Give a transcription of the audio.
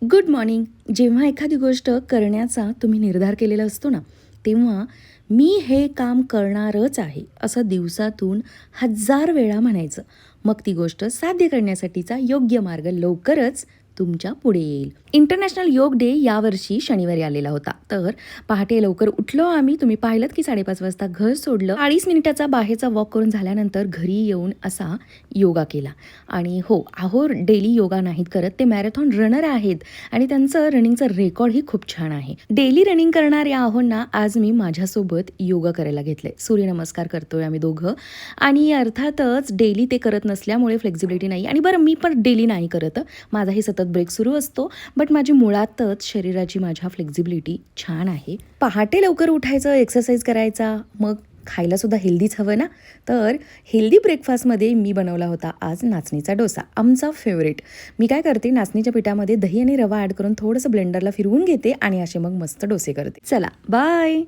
Good morning. जेव्हा एखादी गोष्ट करण्याचा तुम्ही निर्धार केलेला असतो ना, तेव्हा मी हे काम करणारच आहे, असं दिवसातून 1000 वेळा म्हणायचं. मग ती गोष्ट साध्य करण्यासाठीचा योग्य मार्ग लवकरच तुमच्या पुढे येईल. इंटरनॅशनल योग डे यावर्षी शनिवारी आलेला होता. तर पहाटे लवकर उठलो आम्ही. तुम्ही पाहिलत की 5:30 वाजता घर सोडलं. 40 मिनिटाचा बाहेरचा वॉक करून झाल्यानंतर घरी येऊन असा योगा केला. आणि हो, अहो डेली योगा नाहीत करत, ते मॅरेथॉन रनर आहेत आणि त्यांचं रनिंगचं रेकॉर्डही खूप छान आहे. डेली रनिंग करणाऱ्या आहोंना आज मी माझ्यासोबत योगा करायला घेतलंय. सूर्यनमस्कार करतोय आम्ही दोघं आणि अर्थातच डेली ते करत नसल्यामुळे फ्लेक्झिबिलिटी नाही. आणि बरं, मी पण डेली नाही करत. माझाही सतत ब्रेक सुरू असतो, बट माझी मुळातच शरीराची माझ्या फ्लेक्झिबिलिटी छान आहे. पहाटे लवकर उठायचं, एक्सरसाइज करायचा, मग खायला सुद्धा हेल्दीच हवं ना. तर हेल्दी ब्रेकफास्टमध्ये मी बनवला होता आज नाचणीचा डोसा, आमचा फेवरेट. मी काय करते, नाचणीच्या पिठामध्ये दही आणि रवा ॲड करून थोडंसं ब्लेंडरला फिरवून घेते आणि असे मग मस्त डोसे करते. चला बाय.